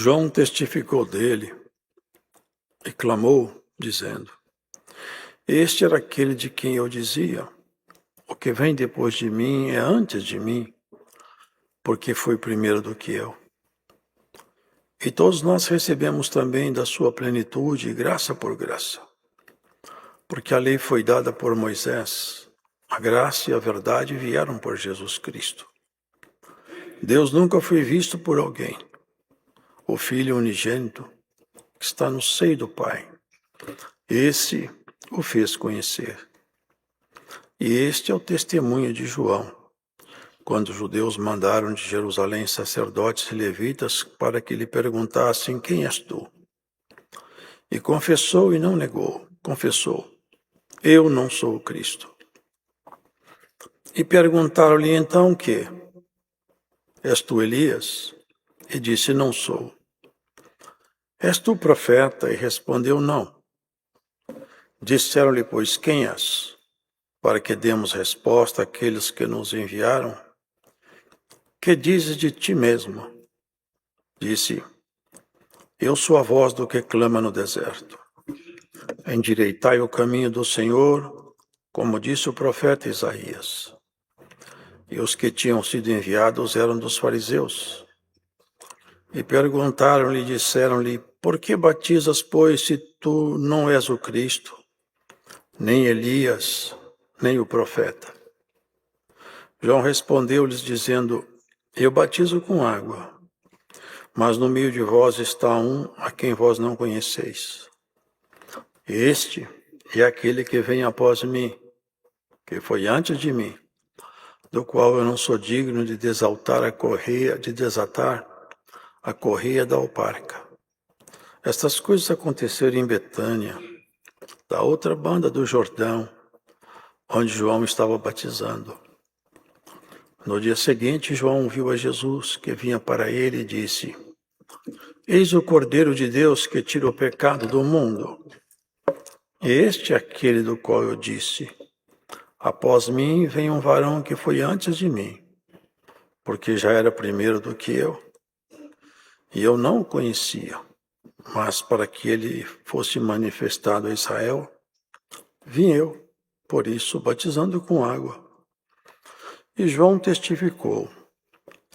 João testificou dele e clamou, dizendo: Este era aquele de quem eu dizia: o que vem depois de mim é antes de mim, porque foi primeiro do que eu. E todos nós recebemos também da sua plenitude, graça por graça. Porque a lei foi dada por Moisés, a graça e a verdade vieram por Jesus Cristo. Deus nunca foi visto por alguém. O Filho unigênito, que está no seio do Pai, esse o fez conhecer. E este é o testemunho de João, quando os judeus mandaram de Jerusalém sacerdotes e levitas para que lhe perguntassem: quem és tu? E confessou e não negou, confessou: eu não sou o Cristo. E perguntaram-lhe então que: és tu Elias? E disse: não sou. És tu profeta? E respondeu: não. Disseram-lhe, pois, quem és? Para que demos resposta àqueles que nos enviaram. Que dizes de ti mesmo? Disse: eu sou a voz do que clama no deserto. Endireitai o caminho do Senhor, como disse o profeta Isaías. E os que tinham sido enviados eram dos fariseus. E perguntaram-lhe, disseram-lhe: por que batizas, pois, se tu não és o Cristo, nem Elias, nem o profeta? João respondeu-lhes, dizendo: eu batizo com água, mas no meio de vós está um a quem vós não conheceis. Este é aquele que vem após mim, que foi antes de mim, do qual eu não sou digno de desatar a correia da alparca. Estas coisas aconteceram em Betânia, da outra banda do Jordão, onde João estava batizando. No dia seguinte, João viu a Jesus, que vinha para ele, e disse: eis o Cordeiro de Deus que tira o pecado do mundo. Este é aquele do qual eu disse: após mim vem um varão que foi antes de mim, porque já era primeiro do que eu. E eu não o conhecia, mas para que ele fosse manifestado a Israel, vim eu, por isso, batizando com água. E João testificou: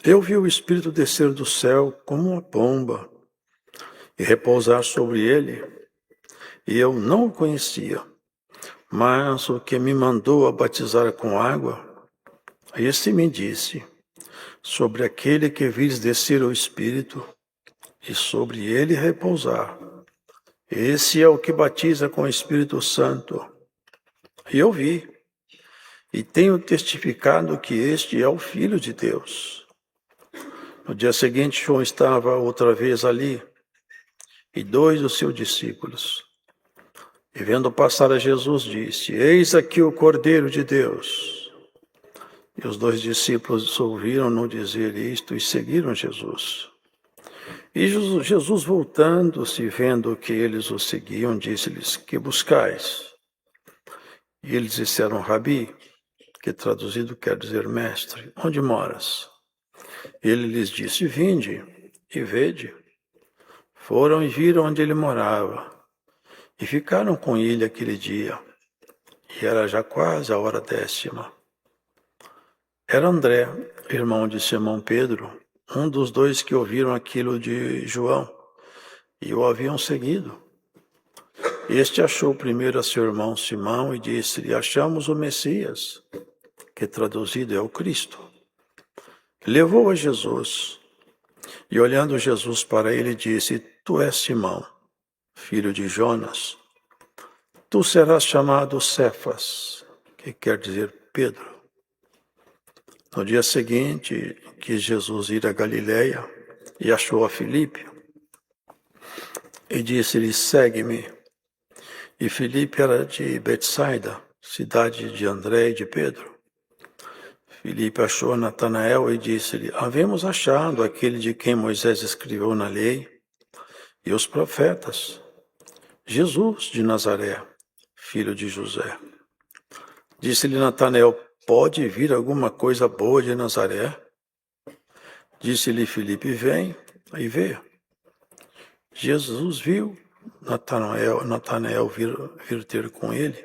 eu vi o Espírito descer do céu como uma pomba e repousar sobre ele, e eu não o conhecia. Mas o que me mandou a batizar com água, esse me disse: sobre aquele que vires descer o Espírito, e sobre ele repousar, esse é o que batiza com o Espírito Santo. E eu vi, e tenho testificado que este é o Filho de Deus. No dia seguinte, João estava outra vez ali, e dois dos seus discípulos. E vendo passar a Jesus, disse: eis aqui o Cordeiro de Deus. E os dois discípulos ouviram-no dizer isto e seguiram Jesus. E Jesus, voltando-se, vendo que eles o seguiam, disse-lhes: que buscais? E eles disseram: Rabi, que traduzido quer dizer mestre, onde moras? Ele lhes disse: vinde e vede. Foram e viram onde ele morava, e ficaram com ele aquele dia. E era já quase a hora 10ª. Era André, irmão de Simão Pedro, um dos dois que ouviram aquilo de João, e o haviam seguido. Este achou primeiro a seu irmão Simão e disse-lhe: achamos o Messias, que traduzido é o Cristo. Levou a Jesus, e olhando Jesus para ele, disse: tu és Simão, filho de Jonas. Tu serás chamado Cefas, que quer dizer Pedro. No dia seguinte, quis Jesus ir a Galiléia e achou a Filipe, e disse-lhe: segue-me. E Filipe era de Betsaida, cidade de André e de Pedro. Filipe achou Natanael e disse-lhe: havemos achado aquele de quem Moisés escreveu na lei e os profetas, Jesus de Nazaré, filho de José. Disse-lhe Natanael: pode vir alguma coisa boa de Nazaré? Disse-lhe Filipe: vem e vê. Jesus viu Natanael vir ter com ele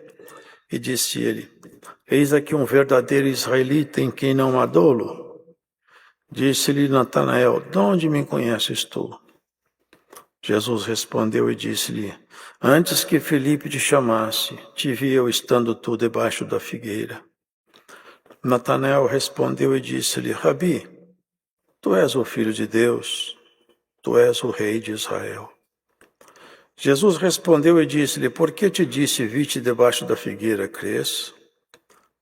e disse-lhe: Eis aqui um verdadeiro israelita em quem não há dolo. Disse-lhe Natanael: De onde me conheces tu? Jesus respondeu e disse-lhe: Antes que Felipe te chamasse, te vi eu estando tu debaixo da figueira. Natanael respondeu e disse-lhe: Rabi, tu és o Filho de Deus, tu és o Rei de Israel. Jesus respondeu e disse-lhe: Por que te disse, vi-te debaixo da figueira, crês?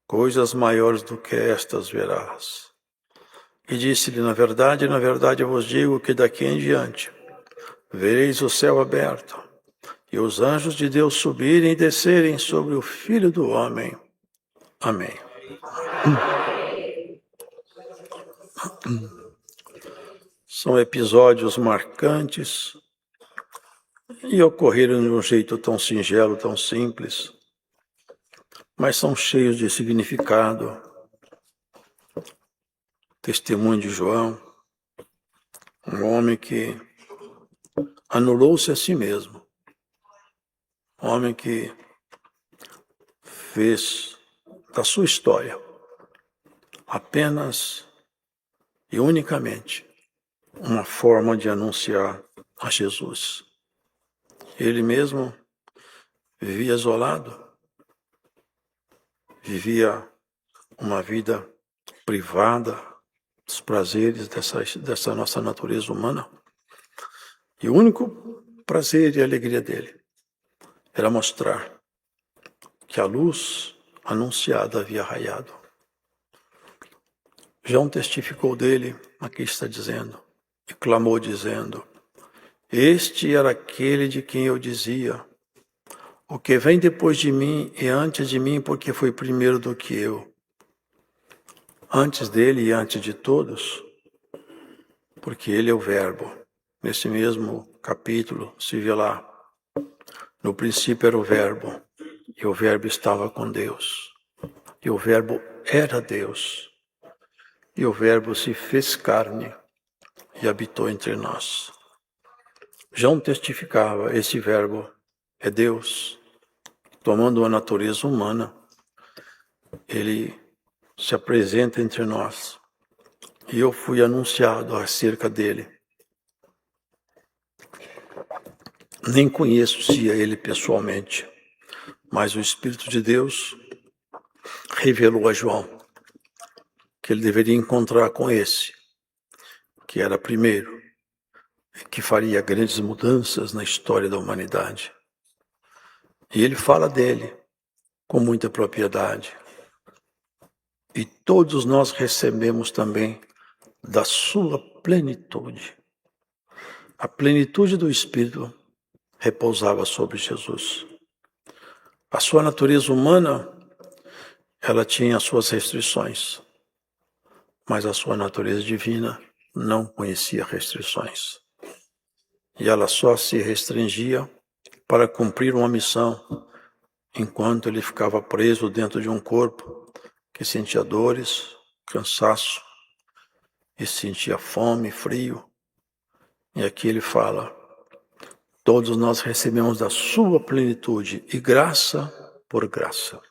Coisas maiores do que estas verás. E disse-lhe: na verdade, eu vos digo que daqui em diante vereis o céu aberto e os anjos de Deus subirem e descerem sobre o Filho do Homem. Amém. São episódios marcantes e ocorreram de um jeito tão singelo, tão simples, mas são cheios de significado. Testemunho de João, um homem que anulou-se a si mesmo, um homem que fez da sua história apenas e unicamente uma forma de anunciar a Jesus. Ele mesmo vivia isolado, vivia uma vida privada dos prazeres dessa nossa natureza humana. E o único prazer e alegria dele era mostrar que a luz anunciada havia raiado. João testificou dele, aqui está dizendo, e clamou dizendo: Este era aquele de quem eu dizia: o que vem depois de mim e antes de mim, porque foi primeiro do que eu. Antes dele e antes de todos, porque ele é o Verbo. Nesse mesmo capítulo se vê lá: no princípio era o Verbo, e o Verbo estava com Deus, e o Verbo era Deus, e o Verbo se fez carne e habitou entre nós. João testificava: esse Verbo é Deus, tomando a natureza humana, ele se apresenta entre nós. E eu fui anunciado acerca dele. Nem conhecia ele pessoalmente, mas o Espírito de Deus revelou a João que ele deveria encontrar com esse, que era primeiro, e que faria grandes mudanças na história da humanidade. E ele fala dele com muita propriedade. E todos nós recebemos também da sua plenitude. A plenitude do Espírito repousava sobre Jesus. A sua natureza humana, ela tinha as suas restrições, mas a sua natureza divina não conhecia restrições. E ela só se restringia para cumprir uma missão, enquanto ele ficava preso dentro de um corpo que sentia dores, cansaço, e sentia fome, frio. E aqui ele fala: todos nós recebemos da sua plenitude, e graça por graça.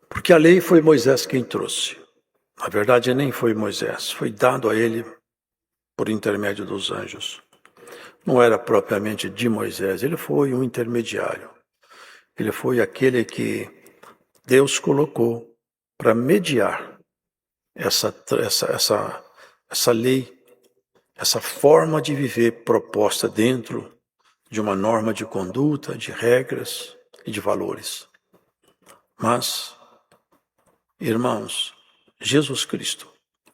Porque a lei foi Moisés quem trouxe. Na verdade, nem foi Moisés, foi dado a ele por intermédio dos anjos. Não era propriamente de Moisés, ele foi um intermediário. Ele foi aquele que Deus colocou para mediar essa lei, essa forma de viver proposta dentro de uma norma de conduta, de regras e de valores. Mas, irmãos, Jesus Cristo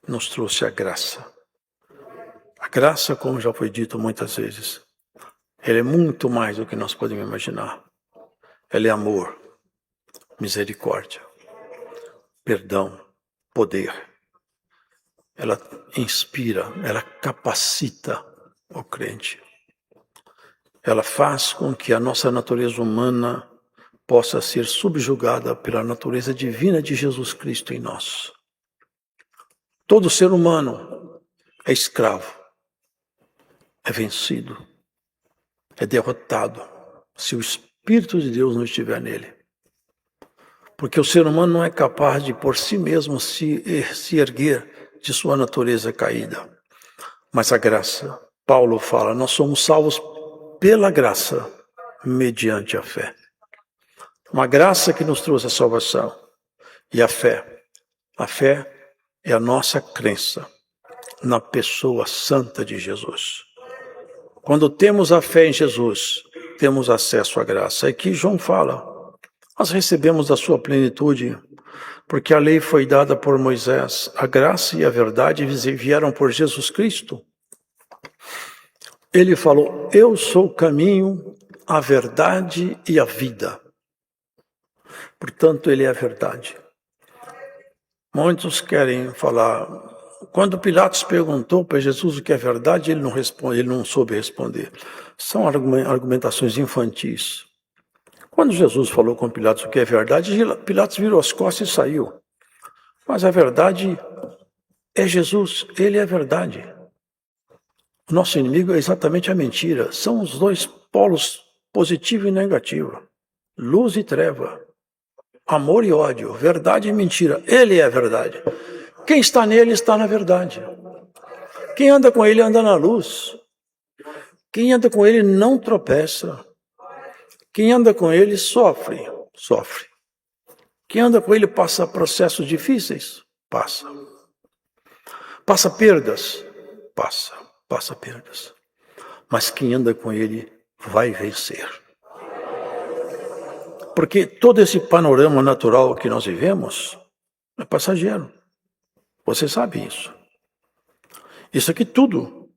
nos trouxe a graça. A graça, como já foi dito muitas vezes, ela é muito mais do que nós podemos imaginar. Ela é amor, misericórdia, perdão, poder. Ela inspira, ela capacita o crente. Ela faz com que a nossa natureza humana possa ser subjugada pela natureza divina de Jesus Cristo em nós. Todo ser humano é escravo, é vencido é derrotado se o Espírito de Deus não estiver nele. Porque o ser humano não é capaz de por si mesmo se erguer de sua natureza caída. Mas a graça, Paulo fala, nós somos salvos pela graça, mediante a fé. Uma graça que nos trouxe a salvação. E a fé é a nossa crença na pessoa santa de Jesus. Quando temos a fé em Jesus, temos acesso à graça. Aqui João fala, nós recebemos da sua plenitude, porque a lei foi dada por Moisés, a graça e a verdade vieram por Jesus Cristo. Ele falou, eu sou o caminho, a verdade e a vida. Portanto, ele é a verdade. Muitos querem falar, quando Pilatos perguntou para Jesus o que é verdade, ele não soube responder. São argumentações infantis. Quando Jesus falou com Pilatos o que é verdade, Pilatos virou as costas e saiu. Mas a verdade é Jesus, ele é a verdade. O nosso inimigo é exatamente a mentira. São os dois polos, positivo e negativo. Luz e treva. Amor e ódio. Verdade e mentira. Ele é a verdade. Quem está nele está na verdade. Quem anda com ele anda na luz. Quem anda com ele não tropeça. Quem anda com ele sofre. Quem anda com ele passa processos difíceis? Passa. Passa perdas? Passa perdas. Mas quem anda com ele vai vencer. Porque todo esse panorama natural que nós vivemos é passageiro. Você sabe isso. Isso aqui tudo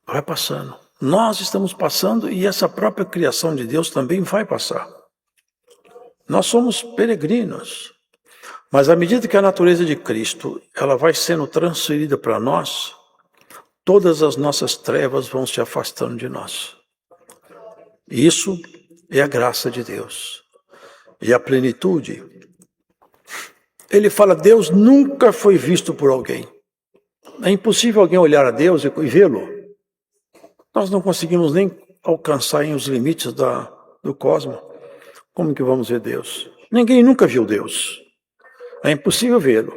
vai passando. Nós estamos passando e essa própria criação de Deus também vai passar. Nós somos peregrinos. Mas à medida que a natureza de Cristo ela vai sendo transferida para nós, todas as nossas trevas vão se afastando de nós. Isso é a graça de Deus. E a plenitude. Ele fala, Deus nunca foi visto por alguém. É impossível alguém olhar a Deus e vê-lo. Nós não conseguimos nem alcançar os limites do cosmos. Como que vamos ver Deus? Ninguém nunca viu Deus. É impossível vê-lo.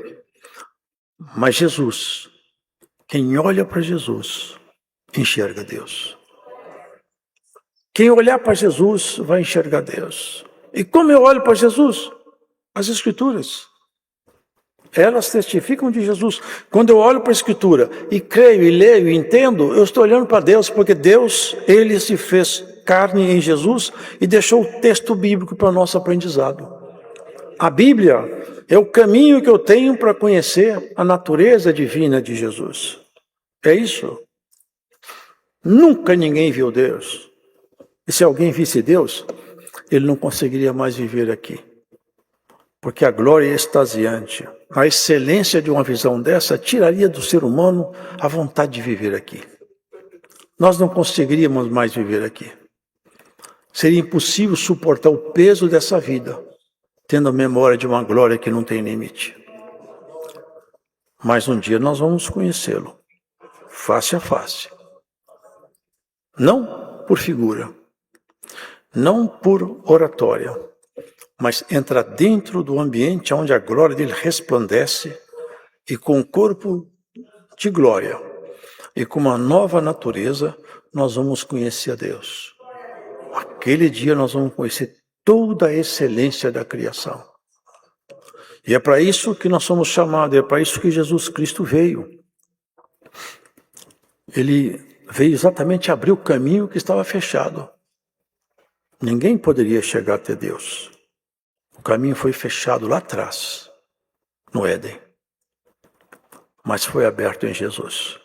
Mas Jesus, quem olha para Jesus, enxerga Deus. Quem olhar para Jesus vai enxergar Deus. E como eu olho para Jesus? As Escrituras. Elas testificam de Jesus. Quando eu olho para a Escritura e creio, e leio, e entendo, eu estou olhando para Deus, porque Deus, Ele se fez carne em Jesus e deixou o texto bíblico para o nosso aprendizado. A Bíblia é o caminho que eu tenho para conhecer a natureza divina de Jesus. É isso. Nunca ninguém viu Deus. E se alguém visse Deus, ele não conseguiria mais viver aqui. Porque a glória é extasiante. A excelência de uma visão dessa tiraria do ser humano a vontade de viver aqui. Nós não conseguiríamos mais viver aqui. Seria impossível suportar o peso dessa vida, tendo a memória de uma glória que não tem limite. Mas um dia nós vamos conhecê-lo, face a face. Não por figura, não por oratória, mas entra dentro do ambiente onde a glória dele resplandece e com o corpo de glória e com uma nova natureza nós vamos conhecer a Deus. Aquele dia nós vamos conhecer toda a excelência da criação. E é para isso que nós somos chamados, é para isso que Jesus Cristo veio. Ele veio exatamente abrir o caminho que estava fechado. Ninguém poderia chegar até Deus. O caminho foi fechado lá atrás, no Éden. Mas foi aberto em Jesus.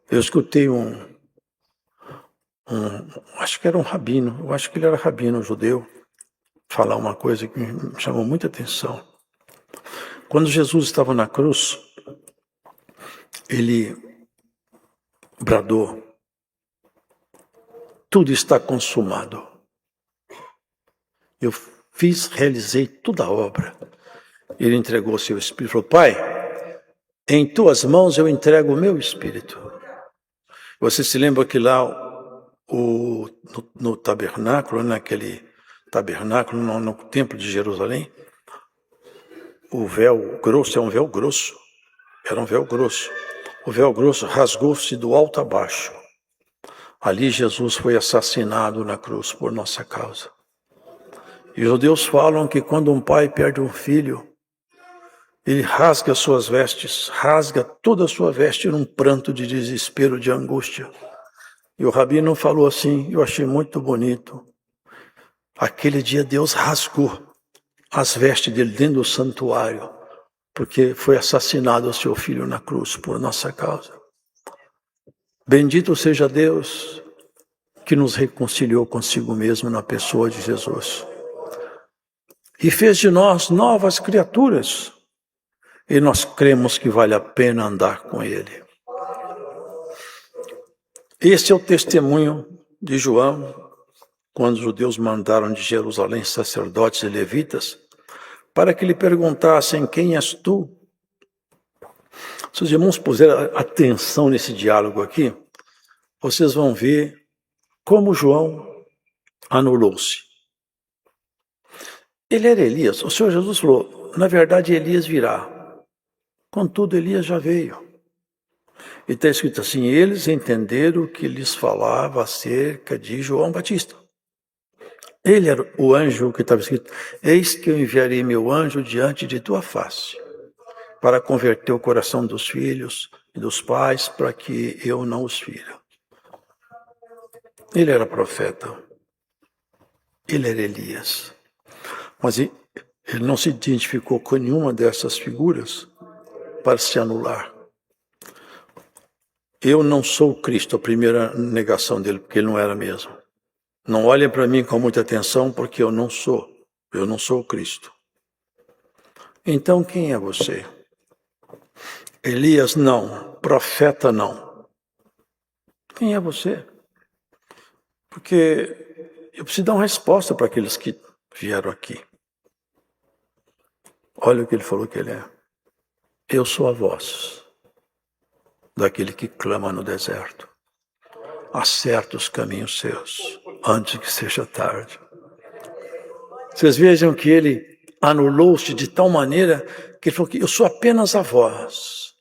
Eu escutei acho que era um rabino, eu acho que ele era rabino judeu, falar uma coisa que me chamou muita atenção. Quando Jesus estava na cruz, ele bradou, tudo está consumado. Eu realizei toda a obra. Ele entregou o seu espírito, falou, Pai, em tuas mãos eu entrego o meu espírito. Você se lembra que lá no tabernáculo, naquele tabernáculo, no templo de Jerusalém, o véu grosso é um véu grosso. Era um véu grosso. O véu grosso rasgou-se do alto a baixo. Ali Jesus foi assassinado na cruz por nossa causa. E os judeus falam que quando um pai perde um filho, ele rasga suas vestes, rasga toda a sua veste num pranto de desespero, de angústia. E o rabino falou assim, eu achei muito bonito. Aquele dia Deus rasgou as vestes dele dentro do santuário, porque foi assassinado o seu filho na cruz por nossa causa. Bendito seja Deus que nos reconciliou consigo mesmo na pessoa de Jesus. E fez de nós novas criaturas. E nós cremos que vale a pena andar com Ele. Esse é o testemunho de João, quando os judeus mandaram de Jerusalém sacerdotes e levitas, para que lhe perguntassem, quem és tu? Se os irmãos puserem atenção nesse diálogo aqui, vocês vão ver como João anulou-se. Ele era Elias. O Senhor Jesus falou, na verdade Elias virá. Contudo, Elias já veio. E está escrito assim, eles entenderam que lhes falava acerca de João Batista. Ele era o anjo que estava escrito, eis que eu enviarei meu anjo diante de tua face, para converter o coração dos filhos e dos pais, para que eu não os fira. Ele era profeta. Ele era Elias. Mas ele não se identificou com nenhuma dessas figuras para se anular. Eu não sou o Cristo, a primeira negação dele, porque ele não era mesmo. Não olhem para mim com muita atenção, porque eu não sou o Cristo. Então quem é você? Elias não, profeta não. Quem é você? Porque eu preciso dar uma resposta para aqueles que vieram aqui. Olha o que ele falou que ele é. Eu sou a voz daquele que clama no deserto. Acerta os caminhos seus, antes que seja tarde. Vocês vejam que ele anulou-se de tal maneira que ele falou que eu sou apenas a voz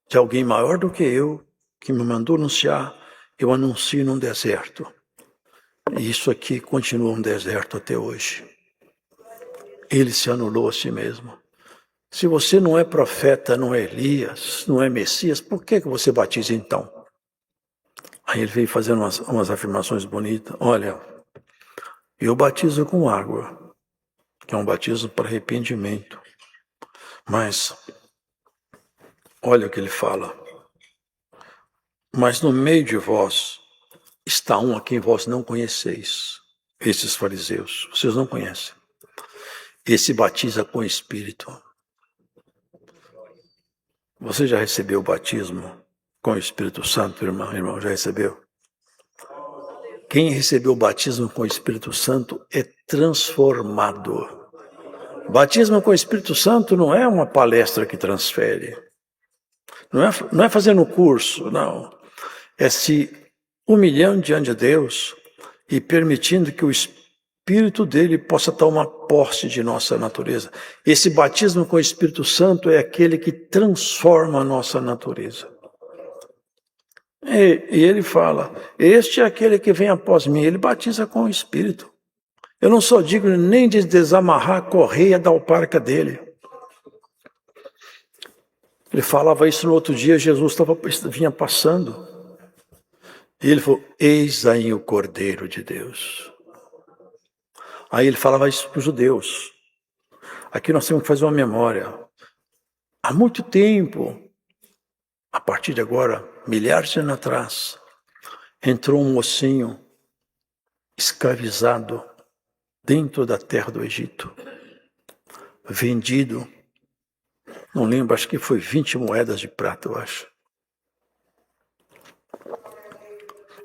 de alguém maior do que eu, que me mandou anunciar, eu anuncio num deserto. E isso aqui continua um deserto até hoje. Ele se anulou a si mesmo. Se você não é profeta, não é Elias, não é Messias, por que você batiza então? Aí ele veio fazendo umas afirmações bonitas. Olha, eu batizo com água, que é um batismo para arrependimento. Mas, olha o que ele fala. Mas no meio de vós está um a quem vós não conheceis. Esses fariseus, vocês não conhecem. Esse batiza com o Espírito. Você já recebeu o batismo com o Espírito Santo, irmão? Já recebeu? Quem recebeu o batismo com o Espírito Santo é transformado. Batismo com o Espírito Santo não é uma palestra que transfere. Não é fazendo curso, não. É se humilhando diante de Deus e permitindo que o Espírito dele possa tomar posse de nossa natureza. Esse batismo com o Espírito Santo é aquele que transforma a nossa natureza. E ele fala, este é aquele que vem após mim, ele batiza com o Espírito. Eu não sou digno nem de desamarrar a correia da alparca dele. Ele falava isso no outro dia, Jesus vinha passando. E ele falou, eis aí o Cordeiro de Deus. Aí ele falava isso para os judeus. Aqui nós temos que fazer uma memória. Há muito tempo, a partir de agora, milhares de anos atrás, entrou um mocinho escravizado dentro da terra do Egito, vendido, não lembro, acho que foi 20 moedas de prata, eu acho.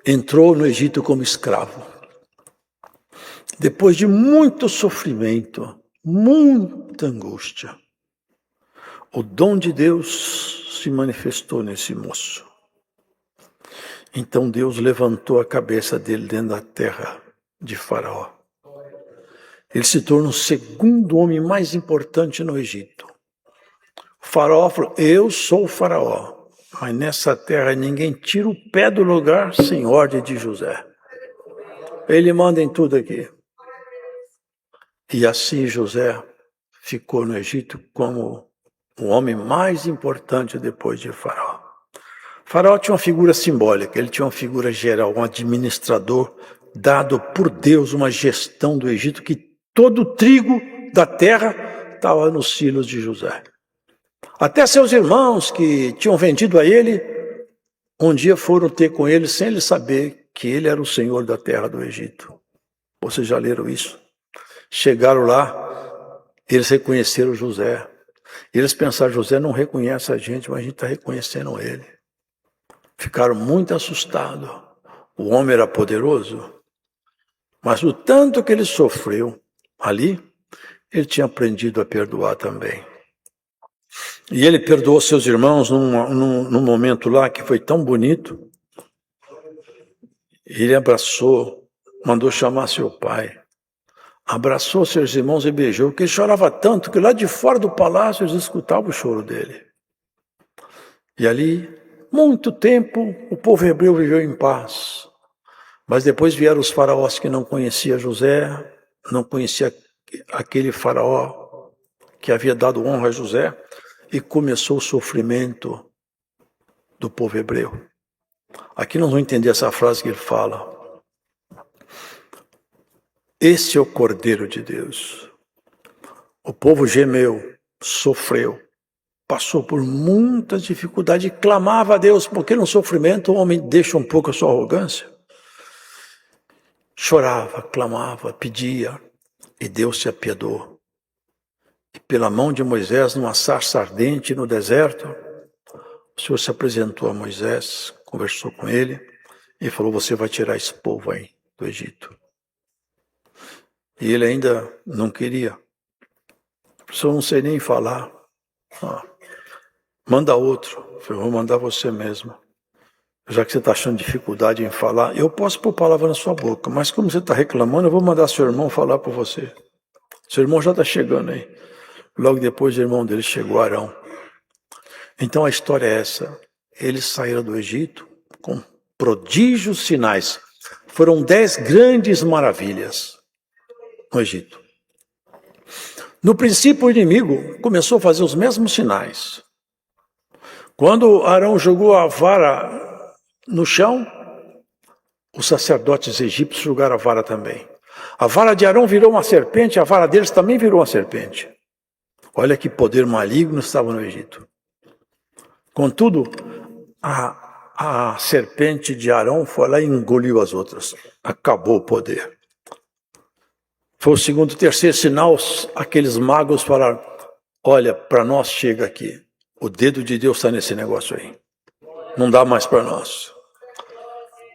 Entrou no Egito como escravo. Depois de muito sofrimento, muita angústia, o dom de Deus se manifestou nesse moço. Então Deus levantou a cabeça dele dentro da terra de Faraó. Ele se torna o segundo homem mais importante no Egito. O Faraó falou, eu sou o Faraó, mas nessa terra ninguém tira o pé do lugar sem ordem de José. Ele manda em tudo aqui. E assim José ficou no Egito como o homem mais importante depois de Faraó. Faraó tinha uma figura simbólica, ele tinha uma figura geral, um administrador dado por Deus, uma gestão do Egito, que todo o trigo da terra estava nos silos de José. Até seus irmãos que tinham vendido a ele, um dia foram ter com ele sem ele saber que ele era o senhor da terra do Egito. Vocês já leram isso? Chegaram lá, eles reconheceram José. Eles pensaram, José não reconhece a gente, mas a gente está reconhecendo ele. Ficaram muito assustados. O homem era poderoso, mas o tanto que ele sofreu ali, ele tinha aprendido a perdoar também. E ele perdoou seus irmãos num momento lá que foi tão bonito. Ele abraçou, mandou chamar seu pai. Abraçou seus irmãos e beijou, porque ele chorava tanto que lá de fora do palácio eles escutavam o choro dele. E ali, muito tempo, o povo hebreu viveu em paz. Mas depois vieram os faraós que não conheciam José, não conhecia aquele faraó que havia dado honra a José, e começou o sofrimento do povo hebreu. Aqui nós vamos entender essa frase que ele fala. Esse é o Cordeiro de Deus. O povo gemeu, sofreu, passou por muitas dificuldades e clamava a Deus, porque no sofrimento o homem deixa um pouco a sua arrogância. Chorava, clamava, pedia, e Deus se apiedou. E pela mão de Moisés, numa sarça ardente no deserto, o Senhor se apresentou a Moisés, conversou com ele e falou, você vai tirar esse povo aí do Egito. E ele ainda não queria. Eu não sei nem falar. Manda outro. Eu falei, vou mandar você mesmo. Já que você está achando dificuldade em falar, eu posso pôr palavra na sua boca, mas como você está reclamando, eu vou mandar seu irmão falar por você. Seu irmão já está chegando aí. Logo depois o irmão dele chegou, Arão. Então a história é essa. Eles saíram do Egito com prodígios, sinais. Foram 10 grandes maravilhas no Egito. No princípio, o inimigo começou a fazer os mesmos sinais. Quando Arão jogou a vara no chão, os sacerdotes egípcios jogaram a vara também. A vara de Arão virou uma serpente, a vara deles também virou uma serpente. Olha que poder maligno estava no Egito. Contudo, a serpente de Arão foi lá e engoliu as outras. Acabou o poder. Foi o segundo, terceiro sinal, aqueles magos falaram, olha, para nós chega aqui. O dedo de Deus está nesse negócio aí. Não dá mais para nós.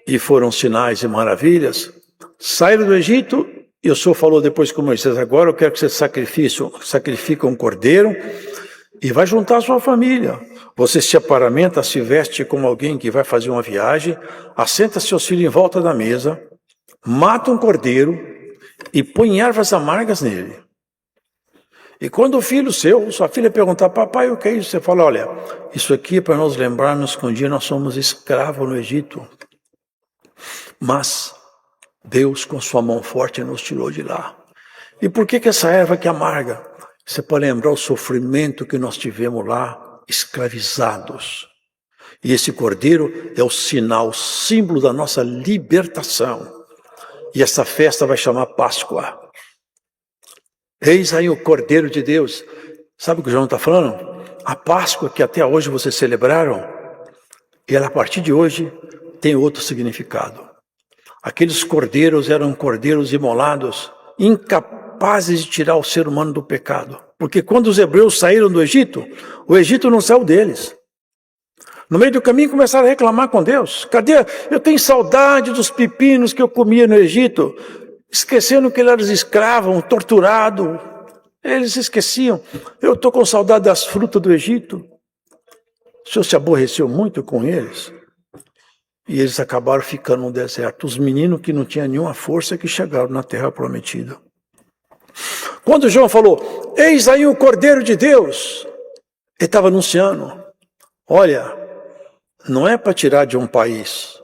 E foram sinais e maravilhas. Saíram do Egito, e o Senhor falou depois com Moisés, agora eu quero que você sacrifique um cordeiro e vai juntar a sua família. Você se aparamenta, se veste como alguém que vai fazer uma viagem, assenta seus filhos em volta da mesa, mata um cordeiro e põe ervas amargas nele. E quando o filho seu, sua filha perguntar, papai, o que é isso? Você fala, olha, isso aqui é para nós lembrarmos que um dia nós somos escravos no Egito. Mas Deus, com sua mão forte, nos tirou de lá. E por que essa erva que amarga? Isso é para lembrar o sofrimento que nós tivemos lá, escravizados. E esse cordeiro é o sinal, o símbolo da nossa libertação. E essa festa vai chamar Páscoa. Eis aí o Cordeiro de Deus. Sabe o que o João está falando? A Páscoa que até hoje vocês celebraram, ela a partir de hoje tem outro significado. Aqueles cordeiros eram cordeiros imolados, incapazes de tirar o ser humano do pecado. Porque quando os hebreus saíram do Egito, o Egito não saiu deles. No meio do caminho começaram a reclamar com Deus. Cadê? Eu tenho saudade dos pepinos que eu comia no Egito. Esquecendo que eles eram escravos, torturados. Eles esqueciam. Eu estou com saudade das frutas do Egito. O Senhor se aborreceu muito com eles. E eles acabaram ficando no deserto. Os meninos que não tinham nenhuma força que chegaram na terra prometida. Quando João falou, eis aí o Cordeiro de Deus, ele estava anunciando, olha, não é para tirar de um país.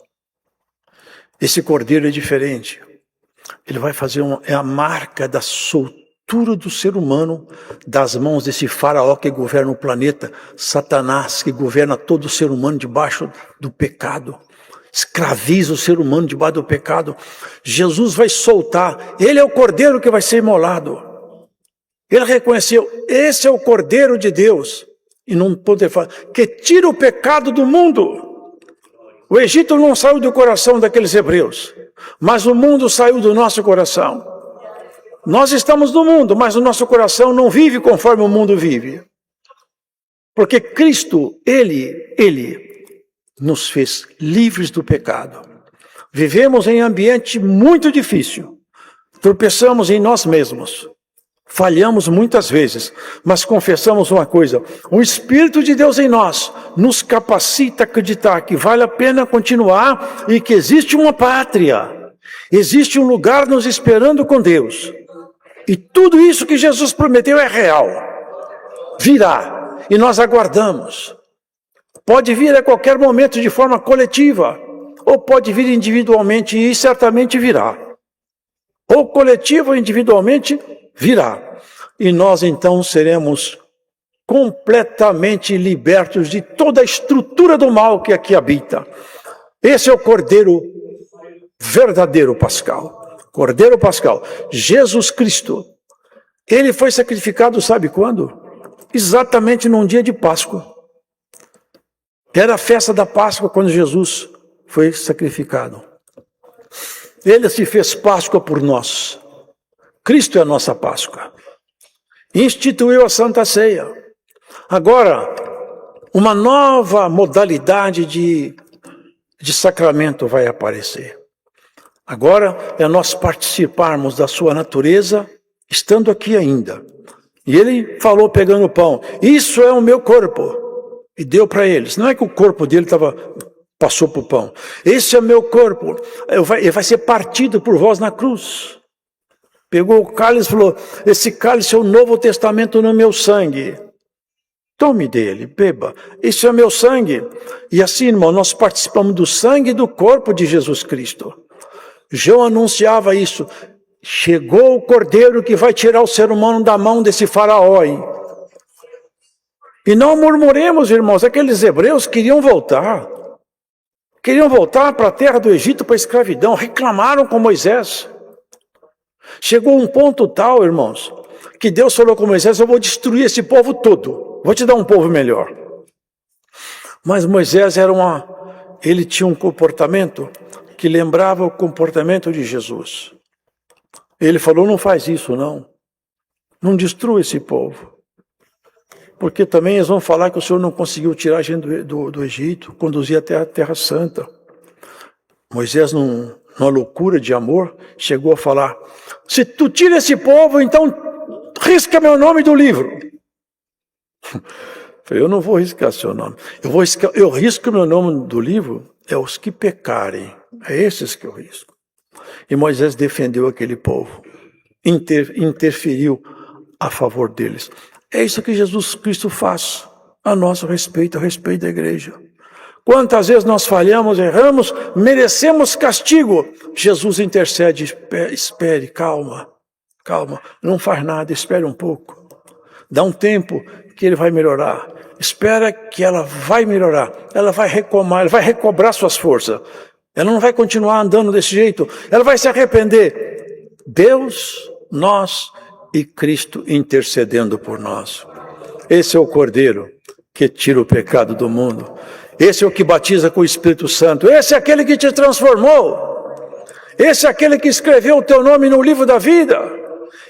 Esse Cordeiro é diferente. Ele vai fazer é a marca da soltura do ser humano das mãos desse faraó que governa o planeta, Satanás, que governa todo o ser humano debaixo do pecado. Escraviza o ser humano debaixo do pecado. Jesus vai soltar. Ele é o Cordeiro que vai ser imolado. Ele reconheceu, esse é o Cordeiro de Deus. E não pode falar, que tira o pecado do mundo. O Egito não saiu do coração daqueles hebreus, mas o mundo saiu do nosso coração. Nós estamos no mundo, mas o nosso coração não vive conforme o mundo vive. Porque Cristo, Ele nos fez livres do pecado. Vivemos em ambiente muito difícil. Tropeçamos em nós mesmos. Falhamos muitas vezes, mas confessamos uma coisa. O Espírito de Deus em nós nos capacita a acreditar que vale a pena continuar e que existe uma pátria. Existe um lugar nos esperando com Deus. E tudo isso que Jesus prometeu é real. Virá. E nós aguardamos. Pode vir a qualquer momento de forma coletiva, ou pode vir individualmente, e certamente virá. Ou coletivo ou individualmente, virá. E nós então seremos completamente libertos de toda a estrutura do mal que aqui habita. Esse é o Cordeiro verdadeiro pascal. Cordeiro pascal. Jesus Cristo. Ele foi sacrificado, sabe quando? Exatamente num dia de Páscoa. Era a festa da Páscoa quando Jesus foi sacrificado. Ele se fez Páscoa por nós. Cristo é a nossa Páscoa. Instituiu a Santa Ceia. Agora, uma nova modalidade de sacramento vai aparecer. Agora é nós participarmos da sua natureza, estando aqui ainda. E ele falou pegando o pão, isso é o meu corpo. E deu para eles. Não é que o corpo dele passou para o pão. Esse é meu corpo. Ele vai ser partido por vós na cruz. Pegou o cálice e falou, esse cálice é o Novo Testamento no meu sangue. Tome dele, beba. Isso é meu sangue. E assim, irmão, nós participamos do sangue e do corpo de Jesus Cristo. João anunciava isso. Chegou o Cordeiro que vai tirar o ser humano da mão desse faraó, hein? E não murmuremos, irmãos, aqueles hebreus queriam voltar. Queriam voltar para a terra do Egito, para a escravidão. Reclamaram com Moisés. Chegou um ponto tal, irmãos, que Deus falou com Moisés, eu vou destruir esse povo todo. Vou te dar um povo melhor. Mas Moisés ele tinha um comportamento que lembrava o comportamento de Jesus. Ele falou, não faz isso não. Não destrua esse povo. Porque também eles vão falar que o Senhor não conseguiu tirar a gente do Egito, conduzir até a Terra Santa. Moisés, numa loucura de amor, chegou a falar, se tu tira esse povo, então risca meu nome do livro. Eu não vou riscar seu nome. Eu risco meu nome do livro, é os que pecarem. É esses que eu risco. E Moisés defendeu aquele povo. Interferiu a favor deles. É isso que Jesus Cristo faz a nosso respeito, a respeito da igreja. Quantas vezes nós falhamos, erramos, merecemos castigo. Jesus intercede, espere, calma, não faz nada, espere um pouco. Dá um tempo que ele vai melhorar. Espera que ela vai melhorar, ela vai ela vai recobrar suas forças. Ela não vai continuar andando desse jeito, ela vai se arrepender. Deus, nós e Cristo intercedendo por nós. Esse é o Cordeiro que tira o pecado do mundo. Esse é o que batiza com o Espírito Santo. Esse é aquele que te transformou. Esse é aquele que escreveu o teu nome no livro da vida.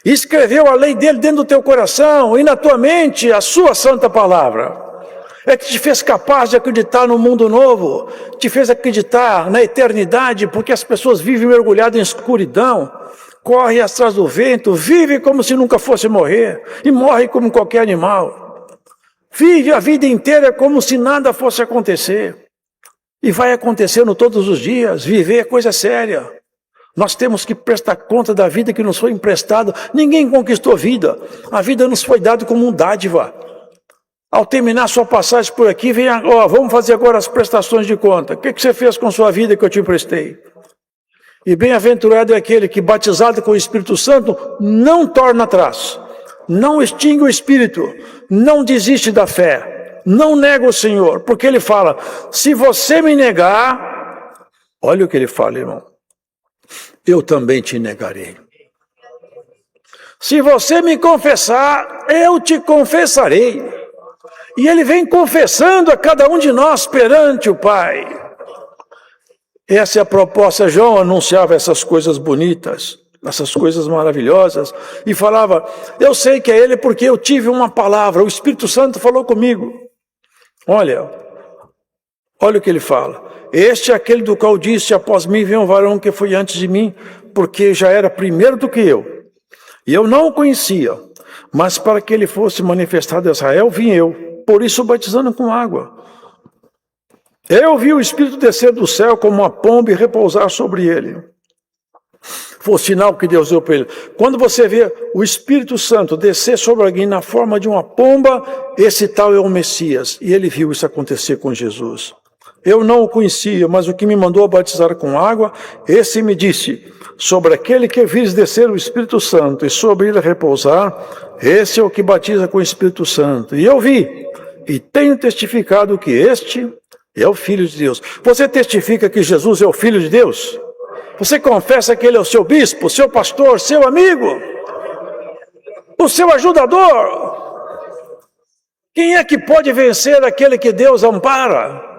Escreveu a lei dele dentro do teu coração e na tua mente a sua santa palavra. É que te fez capaz de acreditar no mundo novo. Te fez acreditar na eternidade, porque as pessoas vivem mergulhadas em escuridão. Corre atrás do vento, vive como se nunca fosse morrer, e morre como qualquer animal. Vive a vida inteira como se nada fosse acontecer. E vai acontecendo todos os dias. Viver é coisa séria. Nós temos que prestar conta da vida que nos foi emprestada. Ninguém conquistou vida. A vida nos foi dada como um dádiva. Ao terminar sua passagem por aqui, vem, vamos fazer agora as prestações de conta. O que você fez com sua vida que eu te emprestei? E bem-aventurado é aquele que, batizado com o Espírito Santo, não torna atrás, não extingue o Espírito, não desiste da fé, não nega o Senhor, porque ele fala, se você me negar, olha o que ele fala, irmão, eu também te negarei. Se você me confessar, eu te confessarei. E ele vem confessando a cada um de nós perante o Pai. Essa é a proposta. João anunciava essas coisas bonitas, essas coisas maravilhosas, e falava, eu sei que é ele porque eu tive uma palavra, o Espírito Santo falou comigo. Olha o que ele fala. Este é aquele do qual disse, após mim vem um varão que foi antes de mim, porque já era primeiro do que eu. E eu não o conhecia, mas para que ele fosse manifestado a Israel, vim eu. Por isso batizando com água. Eu vi o Espírito descer do céu como uma pomba e repousar sobre ele. Foi o sinal que Deus deu para ele. Quando você vê o Espírito Santo descer sobre alguém na forma de uma pomba, esse tal é o Messias. E ele viu isso acontecer com Jesus. Eu não o conhecia, mas o que me mandou a batizar com água, esse me disse, sobre aquele que vires descer o Espírito Santo e sobre ele repousar, esse é o que batiza com o Espírito Santo. E eu vi, e tenho testificado que este é o Filho de Deus. Você testifica que Jesus é o Filho de Deus? Você confessa que ele é o seu bispo, seu pastor, seu amigo, o seu ajudador? Quem é que pode vencer aquele que Deus ampara?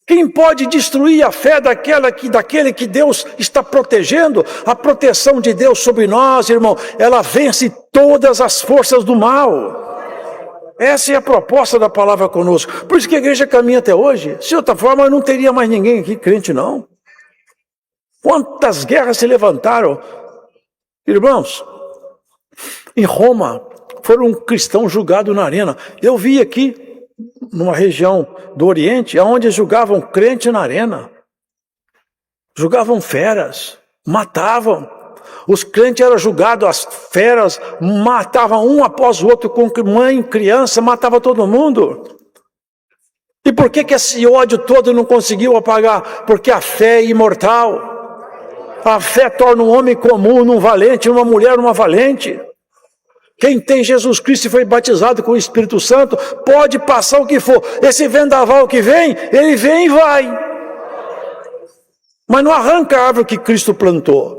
Quem pode destruir a fé daquele que Deus está protegendo? A proteção de Deus sobre nós, irmão, ela vence todas as forças do mal. Essa é a proposta da palavra conosco. Por isso que a igreja caminha até hoje. Se de outra forma, não teria mais ninguém aqui crente, não. Quantas guerras se levantaram? Irmãos, em Roma, foram um cristão julgado na arena. Eu vi aqui, numa região do Oriente, onde julgavam crente na arena. Julgavam feras, matavam. Os crentes eram julgados, as feras matavam um após o outro, com mãe, criança, matava todo mundo. E por que esse ódio todo não conseguiu apagar? Porque a fé é imortal. A fé torna um homem comum num valente, uma mulher numa valente. Quem tem Jesus Cristo e foi batizado com o Espírito Santo, pode passar o que for. Esse vendaval que vem, ele vem e vai. Mas não arranca a árvore que Cristo plantou.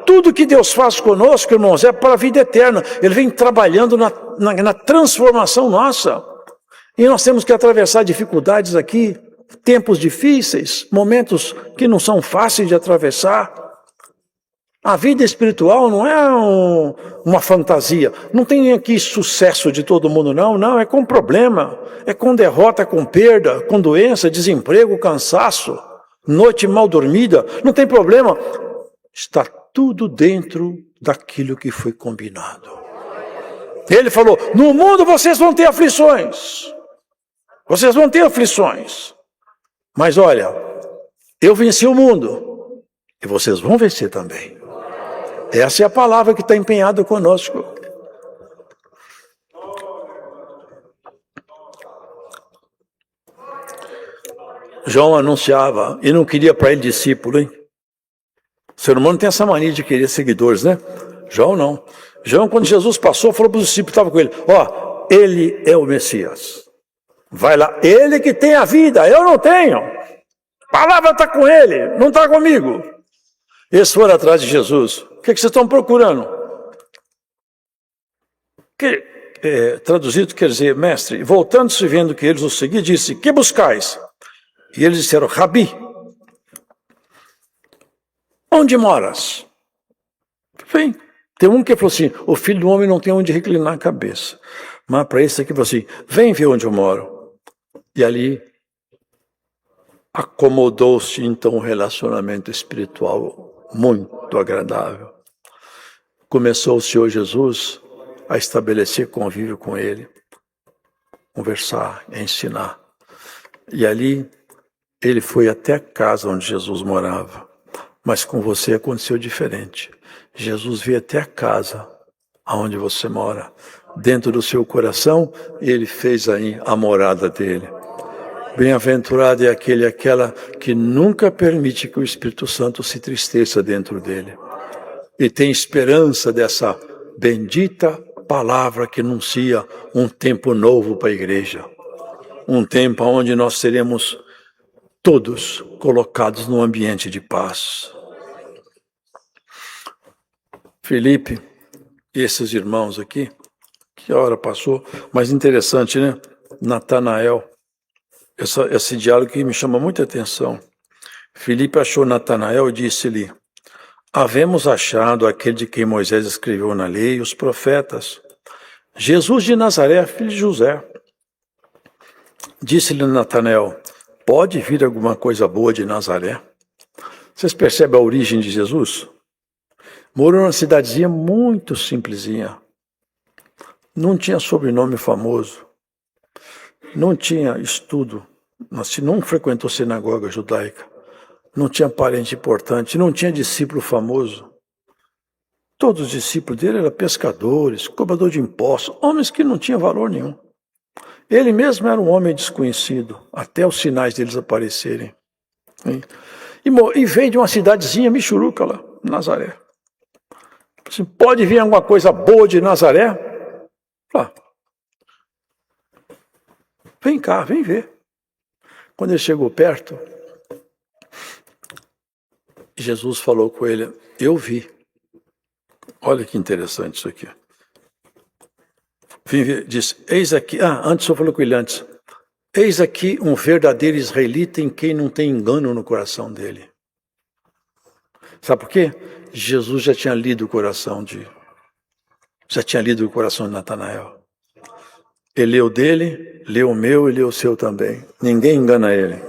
Tudo que Deus faz conosco, irmãos, é para a vida eterna. Ele vem trabalhando na transformação nossa. E nós temos que atravessar dificuldades aqui, tempos difíceis, momentos que não são fáceis de atravessar. A vida espiritual não é uma fantasia. Não tem aqui sucesso de todo mundo, não. É com problema, é com derrota, com perda, com doença, desemprego, cansaço, noite mal dormida. Não tem problema. Está tudo dentro daquilo que foi combinado. Ele falou, no mundo vocês vão ter aflições. Vocês vão ter aflições. Mas olha, eu venci o mundo. E vocês vão vencer também. Essa é a palavra que está empenhada conosco. João anunciava, e não queria para ele discípulo, hein? O ser humano tem essa mania de querer seguidores, né? João não. João, quando Jesus passou, falou para os discípulos que estavam com ele, ele é o Messias. Vai lá, ele que tem a vida, eu não tenho. A palavra está com ele, não está comigo. Eles foram atrás de Jesus. O que vocês estão procurando? Traduzido quer dizer, mestre, voltando-se vendo que eles o seguiam, disse, que buscais? E eles disseram, Rabi, onde moras? Bem, tem um que falou assim, o filho do homem não tem onde reclinar a cabeça. Mas para esse aqui falou assim, vem ver onde eu moro. E ali acomodou-se então um relacionamento espiritual muito agradável. Começou o Senhor Jesus a estabelecer convívio com ele, conversar, ensinar. E ali Ele foi até a casa onde Jesus morava. Mas com você aconteceu diferente. Jesus veio até a casa onde você mora. Dentro do seu coração, ele fez aí a morada dele. Bem-aventurado é aquele e aquela que nunca permite que o Espírito Santo se tristeça dentro dele. E tem esperança dessa bendita palavra que anuncia um tempo novo para a igreja. Um tempo onde nós seremos todos colocados num ambiente de paz. Felipe e esses irmãos aqui, que hora passou, mas interessante, né? Natanael, esse diálogo que me chama muita atenção. Felipe achou Natanael e disse-lhe: havemos achado aquele de quem Moisés escreveu na lei e os profetas, Jesus de Nazaré, filho de José. Disse-lhe Natanael: pode vir alguma coisa boa de Nazaré? Vocês percebem a origem de Jesus? Morou numa cidadezinha muito simplesinha. Não tinha sobrenome famoso. Não tinha estudo. Não frequentou sinagoga judaica. Não tinha parente importante. Não tinha discípulo famoso. Todos os discípulos dele eram pescadores, cobradores de impostos, homens que não tinham valor nenhum. Ele mesmo era um homem desconhecido, até os sinais deles aparecerem. E veio de uma cidadezinha michuruca lá, Nazaré. Assim, pode vir alguma coisa boa de Nazaré? Ah, vem cá, vem ver. Quando ele chegou perto, Jesus falou com ele: eu vi. Olha que interessante isso aqui. Disse: eis aqui, antes eu falei com ele antes. Eis aqui um verdadeiro israelita em quem não tem engano no coração dele. Sabe por quê? Jesus já tinha lido o coração de Natanael. Ele leu dele, leu o meu e leu o seu também. Ninguém engana ele.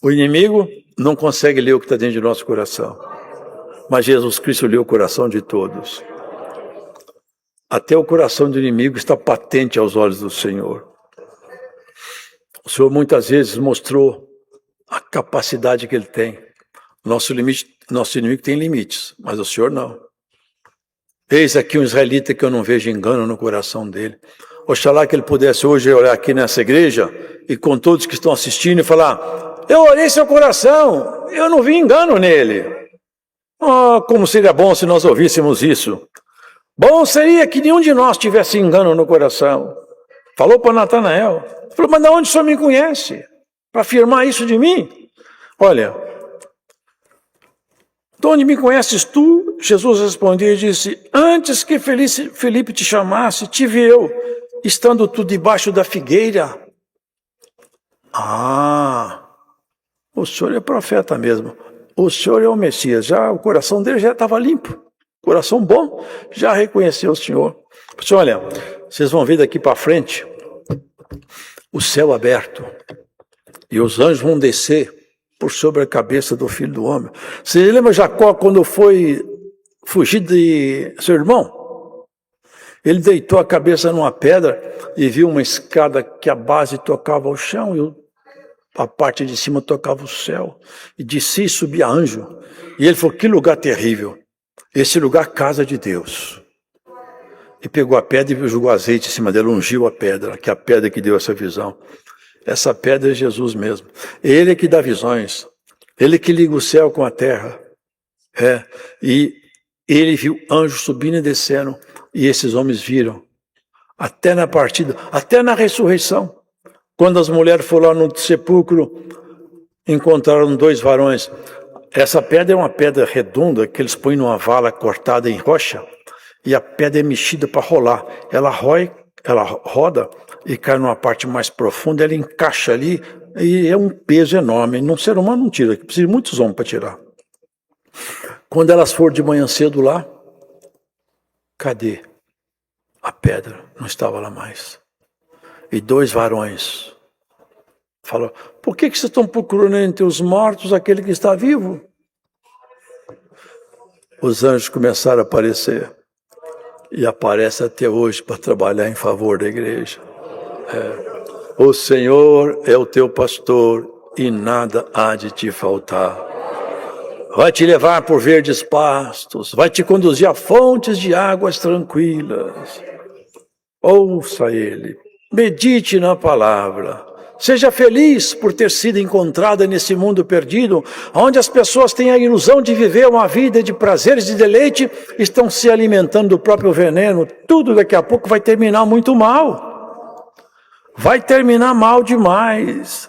O inimigo não consegue ler o que está dentro de nosso coração. Mas Jesus Cristo leu o coração de todos. Até o coração do inimigo está patente aos olhos do Senhor. O Senhor muitas vezes mostrou a capacidade que Ele tem. Nosso inimigo tem limites, mas o Senhor não. Eis aqui um israelita que eu não vejo engano no coração dele. Oxalá que ele pudesse hoje olhar aqui nessa igreja e com todos que estão assistindo e falar: eu olhei seu coração, eu não vi engano nele. Oh, como seria bom se nós ouvíssemos isso. Bom seria que nenhum de nós tivesse engano no coração. Falou para Natanael. Falou: mas de onde o senhor me conhece? Para afirmar isso de mim? Olha, de onde me conheces tu? Jesus respondeu e disse: antes que Felipe te chamasse, te vi eu, estando tu debaixo da figueira. O senhor é profeta mesmo. O senhor é o Messias. Já o coração dele já estava limpo. Coração bom, já reconheceu o Senhor. Pessoal, olha, vocês vão ver daqui para frente o céu aberto e os anjos vão descer por sobre a cabeça do Filho do Homem. Você lembra Jacó quando foi fugir de seu irmão? Ele deitou a cabeça numa pedra e viu uma escada que a base tocava ao chão e a parte de cima tocava o céu. E de si subia anjo. E ele falou: que lugar terrível. Esse lugar, casa de Deus. E pegou a pedra e jogou azeite em cima dela, ungiu a pedra, que é a pedra que deu essa visão. Essa pedra é Jesus mesmo. Ele é que dá visões. Ele que liga o céu com a terra. E ele viu anjos subindo e descendo. E esses homens viram. Até na partida, até na ressurreição. Quando as mulheres foram lá no sepulcro, encontraram 2 varões. Essa pedra é uma pedra redonda que eles põem numa vala cortada em rocha e a pedra é mexida para rolar. Ela roda e cai numa parte mais profunda, ela encaixa ali e é um peso enorme. Um ser humano não tira, precisa de muitos homens para tirar. Quando elas foram de manhã cedo lá, cadê? A pedra não estava lá mais. E 2 varões falaram: por que vocês estão procurando entre os mortos aquele que está vivo? Os anjos começaram a aparecer. E aparece até hoje para trabalhar em favor da igreja. O Senhor é o teu pastor e nada há de te faltar. Vai te levar por verdes pastos, vai te conduzir a fontes de águas tranquilas. Ouça Ele, medite na palavra. Seja feliz por ter sido encontrada nesse mundo perdido, onde as pessoas têm a ilusão de viver uma vida de prazeres e deleite, estão se alimentando do próprio veneno. Tudo daqui a pouco vai terminar muito mal. Vai terminar mal demais.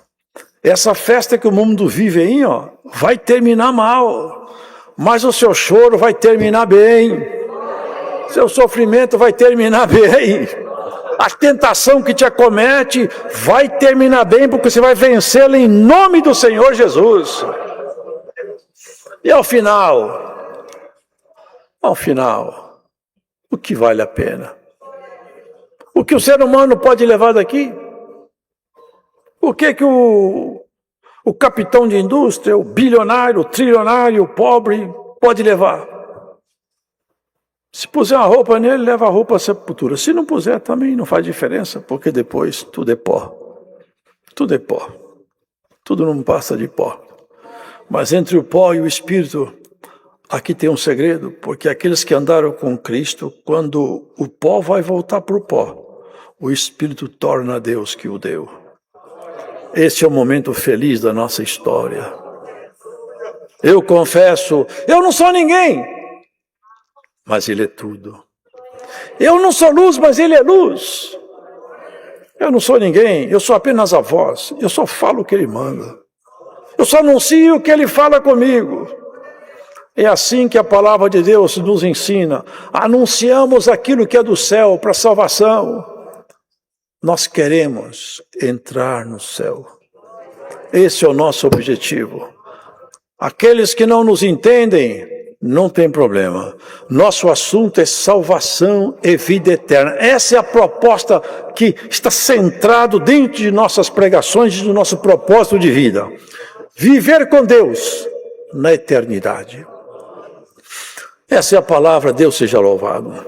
Essa festa que o mundo vive aí, vai terminar mal. Mas o seu choro vai terminar bem. Seu sofrimento vai terminar bem. A tentação que te acomete vai terminar bem, porque você vai vencê-la em nome do Senhor Jesus. E ao final, o que vale a pena? O que o ser humano pode levar daqui? O que o capitão de indústria, o bilionário, o trilionário, o pobre pode levar? Se puser uma roupa nele, leva a roupa à sepultura. Se não puser, também não faz diferença, porque depois tudo é pó. Tudo é pó. Tudo não passa de pó. Mas entre o pó e o Espírito, aqui tem um segredo, porque aqueles que andaram com Cristo, quando o pó vai voltar para o pó, o Espírito torna a Deus que o deu. Esse é o momento feliz da nossa história. Eu confesso, eu não sou ninguém, mas Ele é tudo. Eu não sou luz, mas Ele é luz. Eu não sou ninguém, eu sou apenas a voz. Eu só falo o que Ele manda. Eu só anuncio o que Ele fala comigo. É assim que a palavra de Deus nos ensina. Anunciamos aquilo que é do céu para salvação. Nós queremos entrar no céu. Esse é o nosso objetivo. Aqueles que não nos entendem, não tem problema. Nosso assunto é salvação e vida eterna. Essa é a proposta que está centrado dentro de nossas pregações e do nosso propósito de vida. Viver com Deus na eternidade. Essa é a palavra, Deus seja louvado.